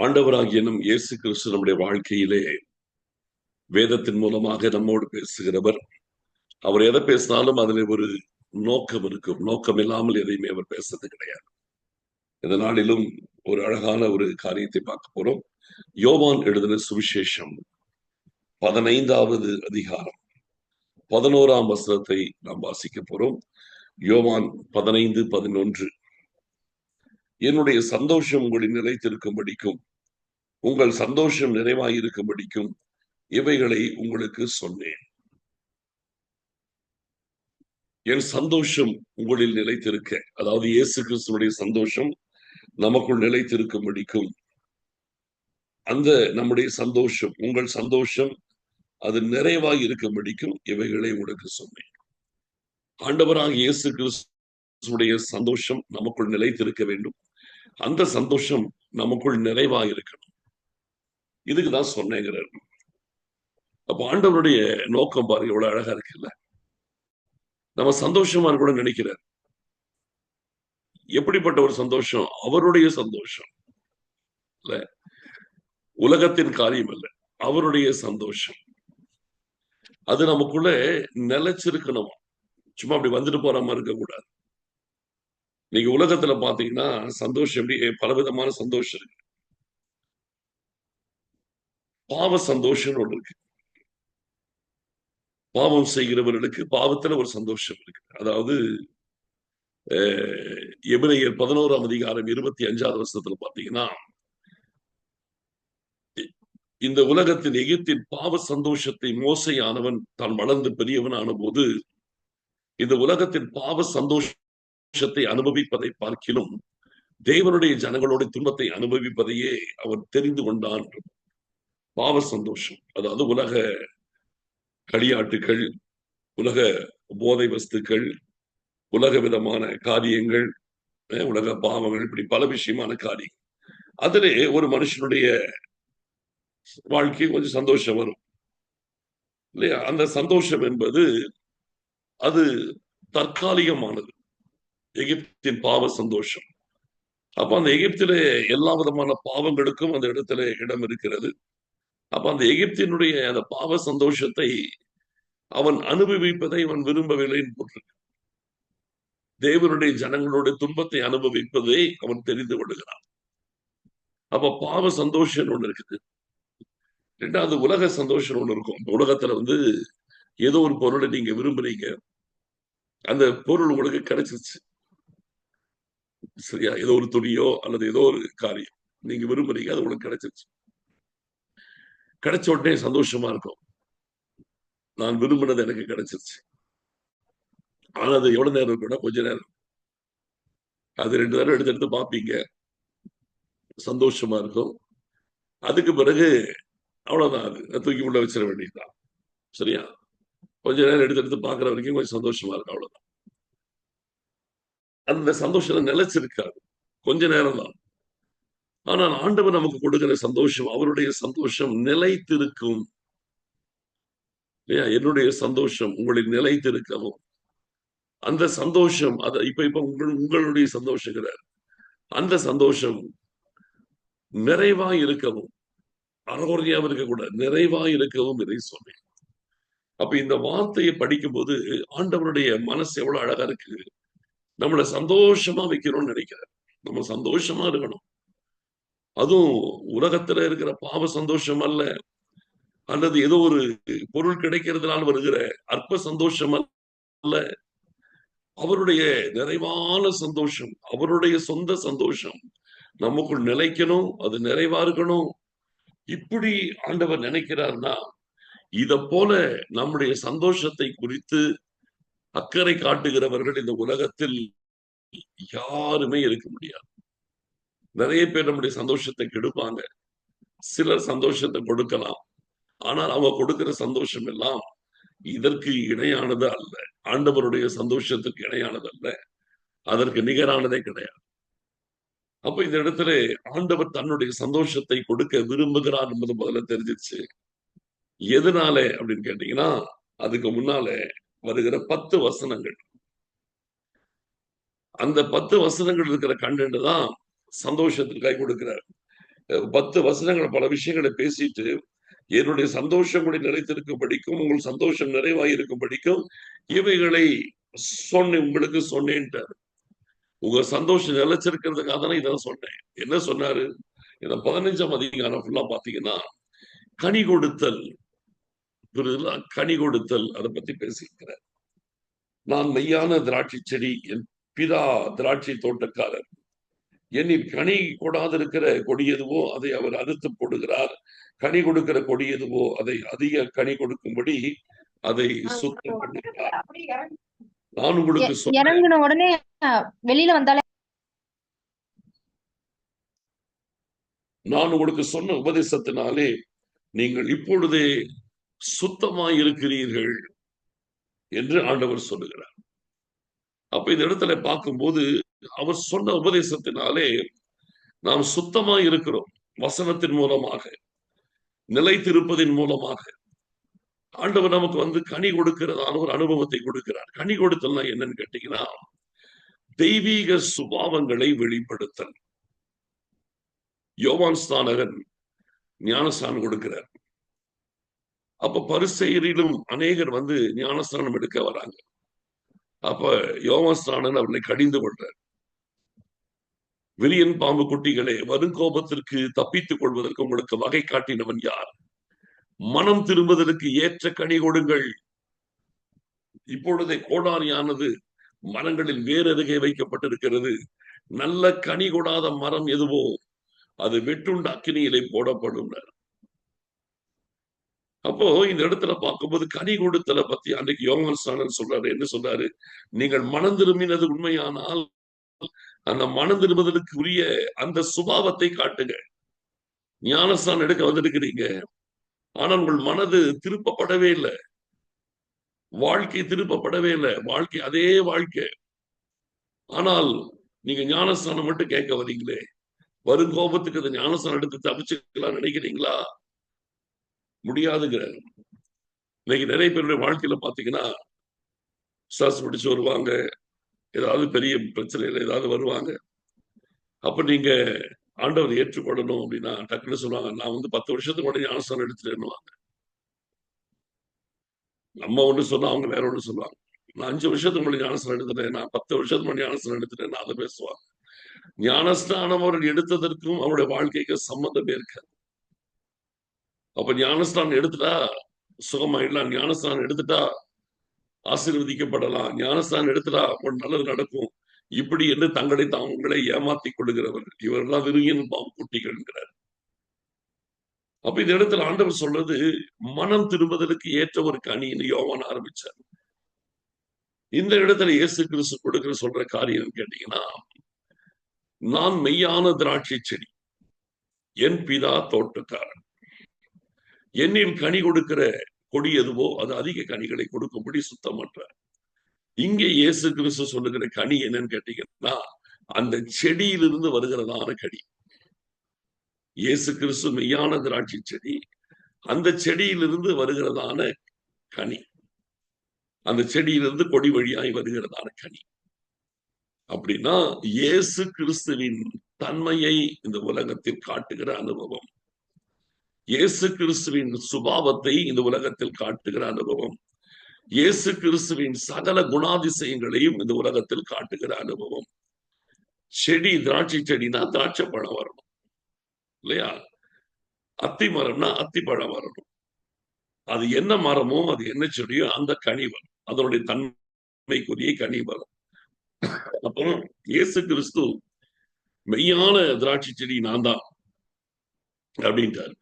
ஆண்டவராகிய நம் இயேசு கிறிஸ்து நம்முடைய வாழ்க்கையிலே வேதத்தின் மூலமாக நம்மோடு பேசுகிறவர். அவர் எதை பேசினாலும் அதில் ஒரு நோக்கம் இருக்கும். நோக்கம் இல்லாமல் எதையுமே அவர் பேசுறது கிடையாது. இந்த நாளிலும் ஒரு அழகான ஒரு காரியத்தை பார்க்க போறோம். யோவான் எழுதின சுவிசேஷம் 15வது அதிகாரம் 11ஆம் வசனத்தை நாம் வாசிக்க போறோம். யோவான் 15:11. என்னுடைய சந்தோஷம் உங்களில் நிலைத்திருக்கும்படிக்கும் உங்கள் சந்தோஷம் நிறைவாயிருக்கும்படிக்கும் இவைகளை உங்களுக்கு சொன்னேன். என் சந்தோஷம் உங்களில் நிலைத்திருக்க, அதாவது இயேசு கிறிஸ்துவுடைய சந்தோஷம் நமக்குள் நிலைத்திருக்கும்படிக்கும், அந்த நம்முடைய சந்தோஷம், உங்கள் சந்தோஷம் அது நிறைவாய் இருக்கும்படிக்கும் இவைகளை உங்களுக்கு சொன்னேன். ஆண்டவராக இயேசு கிறிஸ்துவுடைய சந்தோஷம் நமக்குள் நிலைத்திருக்க வேண்டும். அந்த சந்தோஷம் நமக்குள் நிறைவாய் இருக்கணும். இதுக்குதான் சொன்னேங்கிறார். அப்ப ஆண்டவருடைய நோக்கம் பாருங்க எவ்வளவு அழகா இருக்குல்ல. நம்ம சந்தோஷமா கூட நினைக்கிறார். எப்படிப்பட்ட ஒரு சந்தோஷம்? அவருடைய சந்தோஷம் இல்ல, உலகத்தின் காரியம் அல்ல, அவருடைய சந்தோஷம். அது நமக்குள்ள நிலைச்சிருக்கணும். சும்மா அப்படி வந்துட்டு போற மாதிரி இருக்கக்கூடாது. நீங்க உலகத்துல பாத்தீங்கன்னா சந்தோஷம் எப்படி பலவிதமான சந்தோஷம் இருக்கு. பாவ சந்தோஷம் ஒன்று இருக்கு. பாவம் செய்கிறவர்களுக்கு பாவத்துல ஒரு சந்தோஷம் இருக்கு. அதாவது எபிரேயர் 11ஆம் அதிகாரம் 25வது வசனத்துல பாத்தீங்கன்னா, இந்த உலகத்தின் எகிப்தின் பாவ சந்தோஷத்தை மோசையானவன் தான் வளர்ந்து பெரியவனான போது இந்த உலகத்தின் பாவ சந்தோஷத்தை அனுபவிப்பதை பார்க்கிலும் தேவனுடைய ஜனங்களுடைய துன்பத்தை அனுபவிப்பதையே அவன் தெரிந்து கொண்டான். பாவ சந்தோஷம், அதாவது உலக களியாட்டுகள், உலக போதை வஸ்துக்கள், உலக விதமான காரியங்கள், உலக பாவங்கள், இப்படி பல விஷயமான காரியம். அதிலே ஒரு மனுஷனுடைய வாழ்க்கை கொஞ்சம் சந்தோஷம் வரும் இல்லையா? அந்த சந்தோஷம் என்பது அது தற்காலிகமானது. எகிப்தின் பாவ சந்தோஷம். அப்ப அந்த எகிப்திலே எல்லா விதமான பாவங்களுக்கும் அந்த இடத்துல இடம் இருக்கிறது. அப்ப அந்த எகிப்தினுடைய அந்த பாவ சந்தோஷத்தை அவன் அனுபவிப்பதை அவன் விரும்பவில்லைன்னு போட்டிருக்கு. தேவனுடைய ஜனங்களுடைய துன்பத்தை அனுபவிப்பதை அவன் தெரிந்து கொள்கிறான். அப்ப பாவ சந்தோஷம் ஒண்ணு இருக்குது. ரெண்டாவது உலக சந்தோஷம் ஒண்ணு இருக்கும். உலகத்துல ஏதோ ஒரு பொருளை நீங்க விரும்புறீங்க, அந்த பொருள் உங்களுக்கு கிடைச்சிருச்சு சரியா? ஏதோ ஒரு துணியோ அல்லது ஏதோ ஒரு காரியம் நீங்க விரும்புறீங்க, அது உங்களுக்கு கிடைச்சிருச்சு. கிடைச்ச உடனே சந்தோஷமா இருக்கும். நான் விரும்பினது எனக்கு கிடைச்சிருச்சு. ஆனா அது எவ்வளவு நேரம் இருக்கும்னா கொஞ்ச நேரம். அது 2 தடவை எடுத்து எடுத்து பார்ப்பீங்க, சந்தோஷமா இருக்கும். அதுக்கு பிறகு அவ்வளவுதான், அது தூக்கி உள்ள வச்சிட வேண்டியதுதான் சரியா? கொஞ்ச நேரம் எடுத்து எடுத்து பார்க்குற வரைக்கும் கொஞ்சம் சந்தோஷமா இருக்கும், அவ்வளவுதான். அந்த சந்தோஷம் நிலைச்சிருக்காது, கொஞ்ச நேரம் தான். ஆனால் ஆண்டவர் நமக்கு கொடுக்கிற சந்தோஷம், அவருடைய சந்தோஷம் நிலைத்திருக்கும். என்னுடைய சந்தோஷம் உங்களில் நிலைத்திருக்கவும், அந்த சந்தோஷம் அதை இப்ப உங்களுடைய சந்தோஷங்கிறார். அந்த சந்தோஷம் நிறைவாய் இருக்கவும், அறகுறையாவும் இருக்கக்கூடாது, நிறைவாய் இருக்கவும் இதை சொன்னேன். அப்ப இந்த வார்த்தையை படிக்கும் போது ஆண்டவருடைய மனசு எவ்வளவு அழகா இருக்கு. நம்மளை சந்தோஷமா வைக்கணும்னு நினைக்கிறார். நம்ம சந்தோஷமா இருக்கணும். அதுவும் உலகத்துல இருக்கிற பாவ சந்தோஷம் அல்ல, அல்லது ஏதோ ஒரு பொருள் கிடைக்கிறதுனால வருகிற அற்ப சந்தோஷம் அல்ல. அவருடைய நிறைவான சந்தோஷம், அவருடைய சொந்த சந்தோஷம் நமக்குள் நிலைக்கணும், அது நிறைவா இருக்கணும். இப்படி ஆண்டவர் நினைக்கிறார்னா, இத போல நம்முடைய சந்தோஷத்தை குறித்து அக்கறை காட்டுகிறவர்கள் இந்த உலகத்தில் யாருமே இருக்க முடியாது. நிறைய பேர் நம்முடைய சந்தோஷத்தை கெடுப்பாங்க, சிலர் சந்தோஷத்தை கொடுக்கலாம். ஆனால் அவங்க கொடுக்கிற சந்தோஷம் எல்லாம் இதற்கு இணையானது அல்ல. ஆண்டவருடைய சந்தோஷத்துக்கு இணையானது அல்ல, அதற்கு நிகரானதே கிடையாது. அப்ப இந்த இடத்துல ஆண்டவர் தன்னுடைய சந்தோஷத்தை கொடுக்க விரும்புகிறார் என்பது முதல்ல தெரிஞ்சிருச்சு. எதனால அப்படின்னு கேட்டீங்கன்னா, அதுக்கு முன்னால வருகிற 10 வசனங்கள், அந்த 10 வசனங்கள் இருக்கிற கண்டென்ட் தான் சந்தோஷத்துக்கு கை கொடுக்கிறார். 10 வசனங்கள் பல விஷயங்களை பேசிட்டு என்னுடைய சந்தோஷம் கூட நிலைத்திருக்கும் படிக்கும் உங்கள் சந்தோஷம் நிறைவாயிருக்கும் படிக்கும் இவைகளை உங்களுக்கு சொன்னேன்ட்டார். உங்க சந்தோஷம் நிலைச்சிருக்கிறதுக்காக தானே இதான் சொன்னேன். என்ன சொன்னாரு? இந்த 15ஆம் அதிகாரம் ஃபுல்லா பாத்தீங்கன்னா கனி கொடுத்தல், புரியுதுங்களா? கனி கொடுத்தல் அதை பத்தி பேசியிருக்கிறார். நான் மெய்யான திராட்சை செடி, என் பிதா திராட்சை தோட்டக்காரர். என்னில் கனி கொடாதிருக்கிற கொடி எதுவோ அதை அவர் அறுத்து போடுகிறார். கனி கொடுக்கிற கொடி எதுவோ அதை அதிக கனி கொடுக்கும்படி அதை சுத்தம் பண்ணுகிறார். நான் உங்களுக்கு இறங்கின உடனே வெளியில வந்தாலே நான் உங்களுக்கு சொன்ன உபதேசத்தினாலே நீங்கள் இப்பொழுதே சுத்தமாய் இருக்கிறீர்கள் என்று ஆண்டவர் சொல்லுகிறார். அப்ப இந்த இடத்துல பார்க்கும்போது அவர் சொன்ன உபதேசத்தினாலே நாம் சுத்தமாய் இருக்கிறோம். வசனத்தின் மூலமாக, நிலைத்திருப்பதின் மூலமாக ஆண்டவர் நமக்கு கனி கொடுக்கிறதான ஒரு அனுபவத்தை கொடுக்கிறார். கனி கொடுத்தல்னா என்னன்னு கேட்டீங்கன்னா தெய்வீக சுபாவங்களை வெளிப்படுத்தல். யோவான் ஸ்நானகன் ஞானஸ்நானம் கொடுக்கிறார். அப்ப பரிசேயரிலும் அநேகர் ஞானஸ்நானம் எடுக்க வராங்க. அப்ப யோவான் ஸ்நானகன் அவர்களை கடிந்து கொள்றார். விரியன் பாம்பு குட்டிகளே, வருங்கோபத்திற்கு தப்பித்துக் கொள்வதற்கு உங்களுக்கு வகை காட்டினவன் யார்? மனம் திரும்புவதற்கு ஏற்ற கனி கொடுங்கள். இப்பொழுதே கோடாரியானது மரங்களில் வேறருகே வைக்கப்பட்டிருக்கிறது. நல்ல கனி கொடாத மரம் எதுவோ அது வெட்டுண்ட அக்கினியிலே போடப்படும். அப்போ இந்த இடத்துல பார்க்கும்போது கனி கொடுத்தலை பத்தி அன்றைக்கு யோவான் ஸ்நானன் சொல்றாரு. என்ன சொல்றாரு? நீங்கள் மனம் திரும்பினது உண்மையானால் அந்த மனம் திரும்புதலுக்கு உரிய அந்த சுபாவத்தை காட்டுங்க. ஞானஸ்தானம் எடுக்க வந்திருக்கிறீங்க, ஆனா உங்கள் மனது திருப்பப்படவே இல்லை, வாழ்க்கை திருப்பப்படவே இல்லை, வாழ்க்கை அதே வாழ்க்கை. ஆனால் நீங்க ஞானஸ்தானம் மட்டும் கேட்க வரீங்களே, வரும் கோபத்துக்கு அந்த ஞானஸ்தானம் எடுத்து தப்பிச்சுக்கலாம் நினைக்கிறீங்களா? முடியாதுங்கிறார். இன்னைக்கு நிறைய பேருடைய வாழ்க்கையில பாத்தீங்கன்னா சாஸ் பிடிச்சு வருவாங்க, ஏதாவது பெரிய பிரச்சனையில ஏதாவது வருவாங்க. அப்ப நீங்க ஆண்டவர் ஏற்றுக்கொள்ளணும் அப்படின்னா டக்குன்னு சொல்லுவாங்க, நான் 10 வருஷத்துக்கு முன்னாடி ஞானஸ்தானம் எடுத்துட்டேன்னுவாங்க. நம்ம ஒண்ணு சொன்னா அவங்க வேற ஒண்ணு சொல்லுவாங்க. நான் 5 வருஷத்துக்கு முன்னாடி ஞானஸ்தானம் எடுத்துட்டேன், நான் 10 வருஷத்துக்கு முன்னாடி ஞானஸ்தானம் எடுத்துட்டேன், அதை பேசுவாங்க. ஞானஸ்தானம் அவர்கள் எடுத்ததற்கும் அவருடைய வாழ்க்கைக்கு சம்மந்தமே இருக்காது. அப்ப ஞானஸ்தானம் எடுத்துட்டா சுகமாயிடலாம், ஞானஸ்தானம் எடுத்துட்டா ஆசீர்வதிக்கப்படலாம், ஞானஸ்தானம் எடுத்துட்டா ஒரு நல்லது நடக்கும், இப்படி என்று தங்களை தாங்களே ஏமாத்திக் கொள்ளுகிறவர்கள் இவரெல்லாம் விருகின் பாவம் குட்டிகள் என்கிறார். அப்ப இந்த இடத்துல ஆண்டவர் சொல்றது மனம் திரும்புதலுக்கு ஏற்ற ஒரு கனின்னு யோவான் ஆரம்பிச்சார். இந்த இடத்துல இயேசு கிறிஸ்து சொல்ற காரியம் கேட்டீங்கன்னா, நான் மெய்யான திராட்சை செடி, என் பிதா தோட்டக்காரன். என்னில் கனி கொடுக்கிற கொடி எதுவோ அது அதிக கனிகளை கொடுக்கும்படி சுத்தமற்றார். இங்கே இயேசு கிறிஸ்து சொல்லுகிற கனி என்னன்னு கேட்டீங்கன்னா, அந்த செடியிலிருந்து வருகிறதான கனி. இயேசு கிறிஸ்து மெய்யான திராட்சை செடி, அந்த செடியிலிருந்து வருகிறதான கனி, அந்த செடியிலிருந்து கொடி வழியாய் வருகிறதான கனி. அப்படின்னா இயேசு கிறிஸ்துவின் தன்மையை இந்த உலகத்தில் காட்டுகிற அனுபவம், இயேசு கிறிஸ்துவின் சுபாவத்தை இந்த உலகத்தில் காட்டுகிற அனுபவம், இயேசு கிறிஸ்துவின் சகல குணாதிசயங்களையும் இந்த உலகத்தில் காட்டுகிற அனுபவம். செடி, திராட்சை செடினா திராட்சை பழம் வரணும் இல்லையா? அத்தி மரம்னா அத்தி பழம் வரணும். அது என்ன மரமோ அது என்ன செடியோ அந்த கனி வரும், அதனுடைய தன்மைக்குரிய கனி வரும். அப்புறம் இயேசு கிறிஸ்து மெய்யான திராட்சை செடி நான் தான் அப்படின்ட்டார்.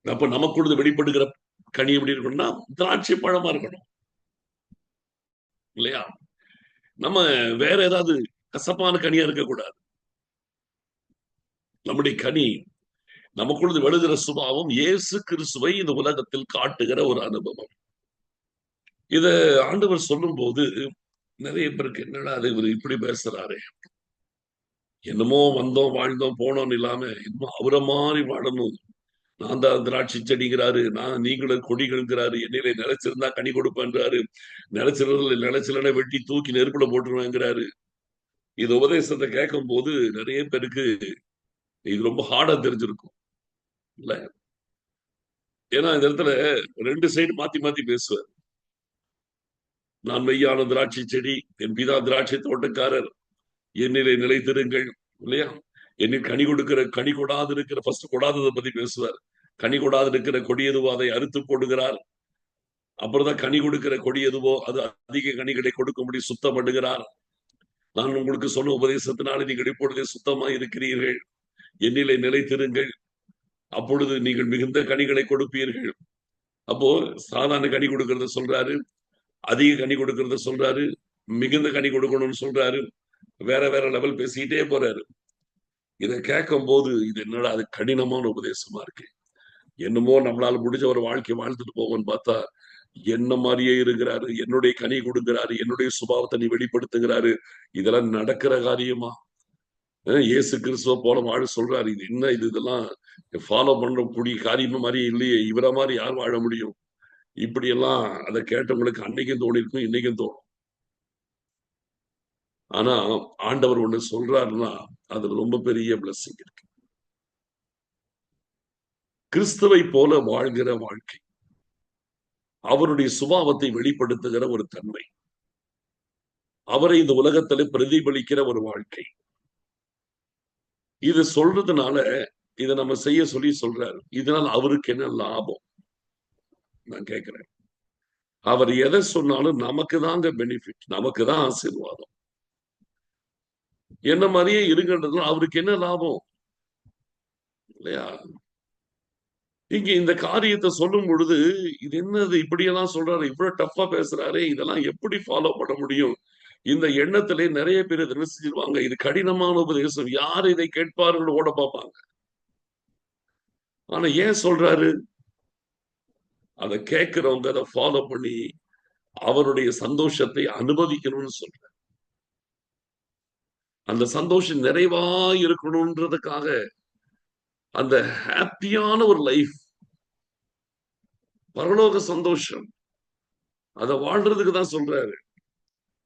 அப்ப நமக்குள்ள வெளிப்படுகிற கனி எப்படி இருக்கணும்னா திராட்சை பழமா இருக்கணும் இல்லையா? நம்ம வேற ஏதாவது கசப்பான கனியா இருக்கக்கூடாது. நம்முடைய கனி, நமக்குள்ள விழுகிற சுபாவம் இயேசு கிறிஸ்துவை இந்த உலகத்தில் காட்டுகிற ஒரு அனுபவம். இத ஆண்டவர் சொல்லும் போது நிறைய பேருக்கு என்னடா அது இவர் இப்படி பேசுறாரு, என்னமோ வந்தோம் வாழ்ந்தோம் போனோம் இல்லாம இன்னும் அவரை மாதிரி வாழணும், நான் தான் திராட்சை செடிங்கிறாரு, நீங்களும் கொடிகள்ங்கிறாரு, என்னிலே நிலைச்சிருந்தா கனி கொடுப்பேன்றாரு, நிலைச்சில வெட்டி தூக்கி நெருப்புல போட்டுருவேங்கிறாரு. இந்த உபதேசத்தை கேட்கும் போது நிறைய பேருக்கு இது ரொம்ப ஹார்டா தெரிஞ்சிருக்கும் இல்ல. ஏன்னா இந்த இடத்துல ரெண்டு சைடு மாத்தி மாத்தி பேசுவார். நான் மெய்யான திராட்சை செடி, என் பிதா திராட்சை தோட்டக்காரர், என்னிலே நிலைத்திருங்கள் இல்லையா. என்னில் கனி கொடுக்கிற கனி கொடாது இருக்கிற ஃபர்ஸ்ட் கொடாததை பத்தி பேசுவார். கனி கொடாது இருக்கிற கொடி எதுவோ அதை அறுத்து போடுகிறார். அப்புறம் தான் கனி கொடுக்கிற கொடி எதுவோ அது அதிக கனிகளை கொடுக்கும்படி சுத்தம் பண்ணுகிறார். நான் உங்களுக்கு சொன்ன உபதேசத்தினால நீங்கள் இப்பொழுதே சுத்தமா இருக்கிறீர்கள், என்னிலே நிலைத்திருங்கள், அப்பொழுது நீங்கள் மிகுந்த கனிகளை கொடுப்பீர்கள். அப்போ சாதாரண கனி கொடுக்கறத சொல்றாரு, அதிக கனி கொடுக்கறத சொல்றாரு, மிகுந்த கனி கொடுக்கணும்னு சொல்றாரு, வேற வேற லெவல் பேசிக்கிட்டே போறாரு. இதை கேட்கும் போது இது என்னடா அது கடினமான உபதேசமா இருக்கு, என்னமோ நம்மளால முடிஞ்ச ஒரு வாழ்க்கை வாழ்ந்துட்டு போவோம்னு பார்த்தா என்ன மாதிரியே இருக்கிறாரு, என்னுடைய கனி கொடுக்கிறாரு, என்னுடைய சுபாவத்தை நீ வெளிப்படுத்துகிறாரு, இதெல்லாம் நடக்கிற காரியமா? இயேசு கிறிஸ்துவ போல வாழ சொல்றாரு. இது என்ன இது, இதெல்லாம் ஃபாலோ பண்ணக்கூடிய காரியமா மாதிரி இல்லையே, இவரை மாதிரி யார் வாழ முடியும்? இப்படி எல்லாம் அதை கேட்டவங்களுக்கு அன்னைக்கும் தோணி இருக்கும், இன்னைக்கும் தோணும். ஆனா ஆண்டவர் ஒண்ணு சொல்றாருன்னா அது ரொம்ப பெரிய பிளஸிங் இருக்கு. கிறிஸ்துவை போல வாழ்கிற வாழ்க்கை, அவருடைய சுபாவத்தை வெளிப்படுத்துகிற ஒரு தன்மை, அவரை இந்த உலகத்துல பிரதிபலிக்கிற ஒரு வாழ்க்கை, இது சொல்றதுனால இதை நம்ம செய்ய சொல்லி சொல்றாரு. இதனால அவருக்கு என்ன லாபம்? நான் கேட்கிறேன். அவர் எதை சொன்னாலும் நமக்கு தாங்க பெனிஃபிட், நமக்கு தான் ஆசீர்வாதம். என்ன மாதிரியே இருக்கின்றதுனால அவருக்கு என்ன லாபம் இல்லையா? இங்க இந்த காரியத்தை சொல்லும் பொழுது இது என்னது இப்படியெல்லாம் சொல்றாரு, இவ்வளவு டஃபா பேசுறாரு, இதெல்லாம் எப்படி ஃபாலோ பண்ண முடியும்? இந்த எண்ணத்திலே நிறைய பேர் இதை செஞ்சிருவாங்க. இது கடினமான உபதேசம், யார் இதை கேட்பார்கள் ஓட பார்ப்பாங்க. ஆனா ஏன் சொல்றாரு? அதை கேட்கிறவங்க அதை ஃபாலோ பண்ணி அவருடைய சந்தோஷத்தை அனுபவிக்கணும்னு சொல்ற, அந்த சந்தோஷம் நிறைவா இருக்கணும்ன்றதுக்காக, அந்த ஹாப்பியான ஒரு லைஃப், பரலோக சந்தோஷம், அதை வாழ்றதுக்கு தான் சொல்றாரு.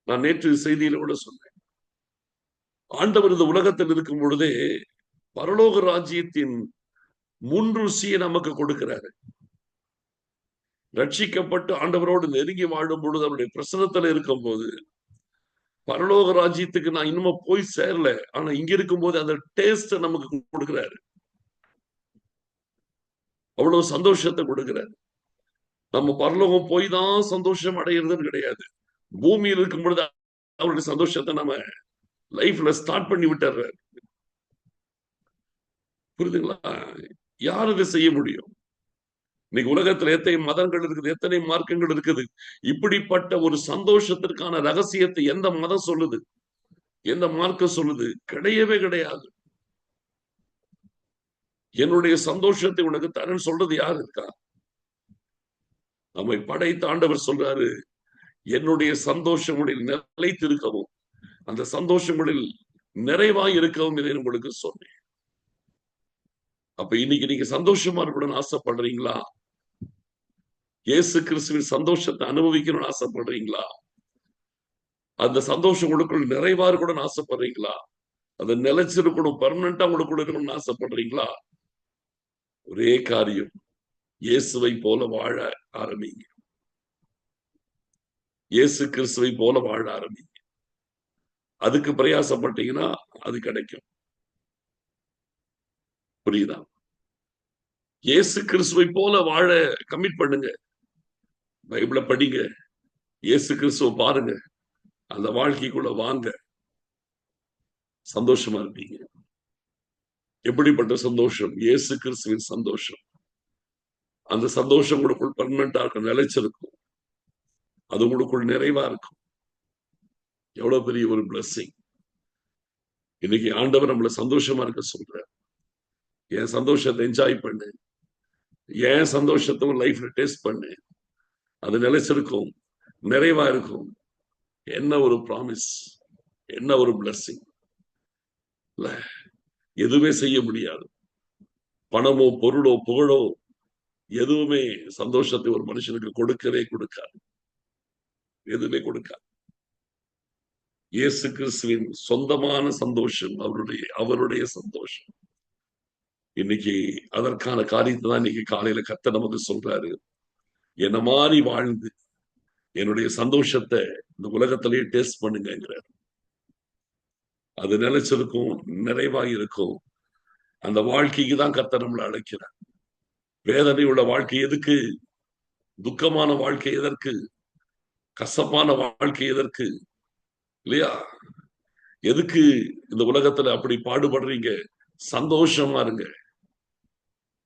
நான் நேற்று செய்தியில கூட சொன்னேன், ஆண்டவர் இந்த உலகத்தில் இருக்கும் பொழுதே பரலோக ராஜ்யத்தின் முன்ருசியை நமக்கு கொடுக்கிறாரு. ரட்சிக்கப்பட்டு ஆண்டவரோடு நெருங்கி வாழும் பொழுது, அவருடைய பிரசனத்துல இருக்கும் போது, பரலோக ராஜ்யத்துக்கு நான் இன்னும் போய் சேரல, ஆனா இங்க இருக்கும் போது அந்த டேஸ்ட் நமக்கு கொடுக்கிறாரு, அவ்வளவு சந்தோஷத்தை கொடுக்கிறாரு. நம்ம பரலோகம் போய் தான் சந்தோஷம் அடையிறதுன்னு கிடையாது, பூமியில் இருக்கும் பொழுது அவருடைய சந்தோஷத்தை நம்ம லைஃப்ல ஸ்டார்ட் பண்ணி விட்டுறாரு. புரியுதுங்களா? யார் இதை செய்ய முடியும்? இன்னைக்கு உலகத்துல எத்தனை மதங்கள் இருக்குது, எத்தனை மார்க்கங்கள் இருக்குது. இப்படிப்பட்ட ஒரு சந்தோஷத்திற்கான ரகசியத்தை எந்த மதம் சொல்லுது, எந்த மார்க்கம் சொல்லுது? கிடையவே கிடையாது. என்னுடைய சந்தோஷத்தை உனக்கு தரேன்னு சொல்றது யாரு இருக்கா? நம்மை படைத்த ஆண்டவர் சொல்றாரு, என்னுடைய சந்தோஷங்களில் நிலைத்திருக்கவும் அந்த சந்தோஷங்களில் நிறைவாய் இருக்கவும் இதை உங்களுக்கு சொன்னேன். அப்ப இன்னைக்கு நீங்க சந்தோஷமா இருக்கணும்னு ஆசைப்படுறீங்களா? இயேசு கிறிஸ்துவின் சந்தோஷத்தை அனுபவிக்கணும்னு ஆசைப்படுறீங்களா? அந்த சந்தோஷம் உங்களுக்குள் நிறைவா இருக்கணும்னு ஆசைப்படுறீங்களா? அது நிலைச்சிருக்கணும், பர்மனண்டா உங்களுக்குள்ள இருக்கணும்னு ஆசைப்படுறீங்களா? ஒரே காரியம், இயேசுவை போல வாழ ஆரம்பிங்க. இயேசு கிறிஸ்துவை போல வாழ ஆரம்பிங்க. அதுக்கு பிரயாசப்பட்டீங்கன்னா அது கிடைக்கும். புரியுதா? இயேசு கிறிஸ்துவை போல வாழ கமிட் பண்ணுங்க. பைபிளை படிங்க, இயேசு கிறிஸ்துவ பாருங்க, அந்த வாழ்க்கைக்குள்ள வாங்க, சந்தோஷமா இருப்பீங்க. எப்படிப்பட்ட சந்தோஷம்? இயேசு கிறிஸ்துவின் சந்தோஷம். அந்த சந்தோஷம் உங்களுக்குள் பர்மனண்டா இருக்கும், நிலைச்சிருக்கும், அது உங்களுக்குள் நிறைவா இருக்கும். எவ்வளவு பெரிய ஒரு பிளஸிங்! இன்னைக்கு ஆண்டவர் நம்மள சந்தோஷமா இருக்க சொல்ற. என் சந்தோஷத்தை என்ஜாய் பண்ணு, என் சந்தோஷத்தை லைஃப்ல டேஸ்ட் பண்ணு, அது நிலைச்சிருக்கும், நிறைவா இருக்கும். என்ன ஒரு ப்ராமிஸ், என்ன ஒரு பிளஸிங்! எதுவுமே செய்ய முடியாது. பணமோ பொருளோ புகழோ எதுவுமே சந்தோஷத்தை ஒரு மனுஷனுக்கு கொடுக்கவே கொடுக்காது, எதுவுமே கொடுக்காது. இயேசு கிறிஸ்துவின் சொந்தமான சந்தோஷம், அவருடைய சந்தோஷம். இன்னைக்கு அதற்கான காரியத்தை தான் இன்னைக்கு காலையில கர்த்தர் நமக்கு சொல்றாரு. என்ன மாதிரி வாழ்ந்து என்னுடைய சந்தோஷத்தை இந்த உலகத்திலேயே டேஸ்ட் பண்ணுங்கிறார். அது நிலைச்சிருக்கும், நிறைவாய் இருக்கும். அந்த வாழ்க்கைக்கு தான் கர்த்தர் நம்மளை அழைக்கிறார். வேதனை உள்ள வாழ்க்கை எதுக்கு? துக்கமான வாழ்க்கை எதற்கு? கசப்பான வாழ்க்கை எதற்கு? இல்லையா? எதுக்கு இந்த உலகத்துல அப்படி பாடுபடுறீங்க? சந்தோஷமா இருங்க.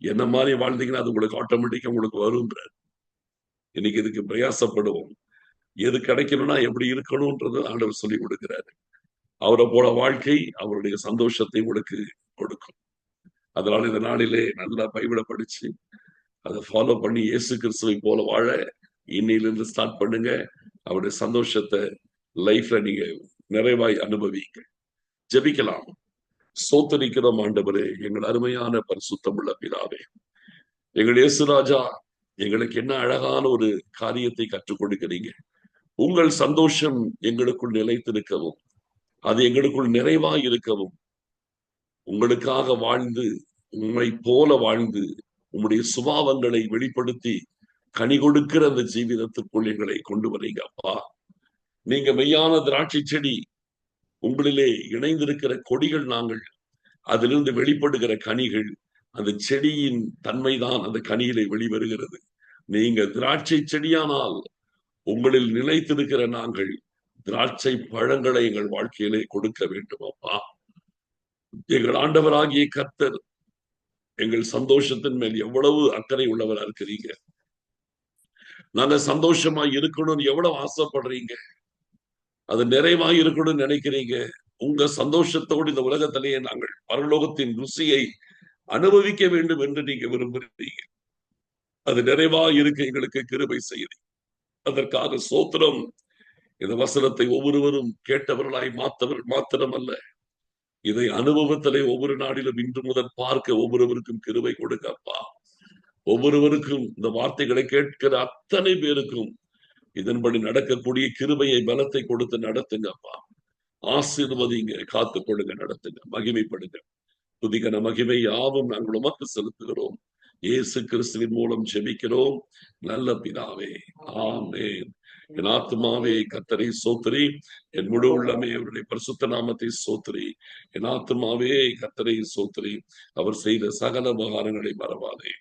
என்ன மாதிரி வாழ்ந்தீங்கன்னா அது உங்களுக்கு ஆட்டோமேட்டிக்கா உங்களுக்கு வரும்ன்ற. இன்னைக்கு இதுக்கு பிரயாசப்படுவோம். எது கிடைக்கணும்னா எப்படி இருக்கணும்ன்றது ஆண்டவர் சொல்லி கொடுக்கிறாரு. அவரை போல வாழ்க்கை அவருடைய சந்தோஷத்தை உங்களுக்கு கொடுக்கும். அதனால இந்த நாளிலே நல்லா பைபிளை படிச்சு அதை ஃபாலோ பண்ணி இயேசு கிறிஸ்துவை போல வாழ இன்னையிலிருந்து ஸ்டார்ட் பண்ணுங்க. அவருடைய சந்தோஷத்தை லைஃப்ல நீங்க நிறைவாய் அனுபவிங்க. ஜெபிக்கலாம். ஸ்தோத்திரிக்கிறோம் ஆண்டவரே, எங்கள் அருமையான பரிசுத்தமுள்ள பிதாவே. எங்கள் இயேசு ராஜா, எங்களுக்கு என்ன அழகான ஒரு காரியத்தை கற்றுக் கொடுக்கிறீங்க. உங்கள் சந்தோஷம் எங்களுக்குள் நிலைத்திருக்கவும், அது எங்களுக்குள் நிறைவாய் இருக்கவும், உங்களுக்காக வாழ்ந்து, உம்மை போல வாழ்ந்து, உம்முடைய சுபாவங்களை வெளிப்படுத்தி கனி கொடுக்கிற அந்த ஜீவிதத்திற்குள் எங்களை கொண்டு வரீங்க அப்பா. நீங்க மெய்யான திராட்சை செடி, உங்களிலே இணைந்திருக்கிற கொடிகள் நாங்கள். அதிலிருந்து வெளிப்படுகிற கனிகள், அந்த செடியின் தன்மைதான் அந்த கனியிலே வெளிவருகிறது. நீங்க திராட்சை செடியானால் உங்களில் நிலைத்திருக்கிற நாங்கள் திராட்சை பழங்களை எங்கள் வாழ்க்கையிலே கொடுக்க வேண்டும் அப்பா. எங்கள் ஆண்டவராகிய கர்த்தர் எங்கள் சந்தோஷத்தின் மேல் எவ்வளவு அக்கறை உள்ளவரா இருக்கிறீங்க. நாங்க சந்தோஷமா இருக்கணும்னு எவ்வளவு ஆசைப்படுறீங்க. அது நிறைவாய் இருக்கணும்னு நினைக்கிறீங்க. உங்க சந்தோஷத்தோடு இந்த உலகத்திலேயே நாங்கள் பரலோகத்தின் ருசியை அனுபவிக்க வேண்டும் என்று நீங்க விரும்புகிறீங்க. அது நிறைவாய் இருக்க எங்களுக்கு கிருபை செய்யுது. அதற்காக ஸ்தோத்திரம். இந்த வசனத்தை ஒவ்வொருவரும் கேட்டவர்களாய் மாத்திரமல்ல, இதை அனுபவத்திலே ஒவ்வொரு நாளிலும் இன்று முதல் பார்க்க ஒவ்வொருவருக்கும் கிருபை கொடுக்கப்பா. ஒவ்வொருவருக்கும் இந்த வார்த்தைகளை கேட்கிற அத்தனை பேருக்கும் இதன்படி நடக்கக்கூடிய கிருபையை பலத்தை கொடுத்து நடத்துங்கப்பா. ஆசீர்வதிங்க, காத்துக் கொள்ளுங்க, நடத்துங்க, மகிமைப்படுங்க. துதிகன மகிமை யாவும் நாங்கள் உமக்கு செலுத்துகிறோம். இயேசு கிறிஸ்துவின் மூலம் ஜெபிக்கிறோம் நல்ல பிதாவே, ஆமென். என் ஆத்துமாவே கர்த்தரை ஸ்தோத்திரி, என் முழு உள்ளமே அவருடைய பரிசுத்த நாமத்தை ஸ்தோத்திரி. என் ஆத்துமாவே கர்த்தரை ஸ்தோத்திரி, அவர் செய்த சகல உபகாரங்களை மறவாதே.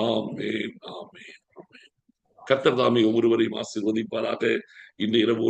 ஆமென், ஆமென், ஆமென். கர்த்தர் தாமே ஒவ்வொருவரையும் ஆசீர்வதிப்பாராக. இன்று இரவு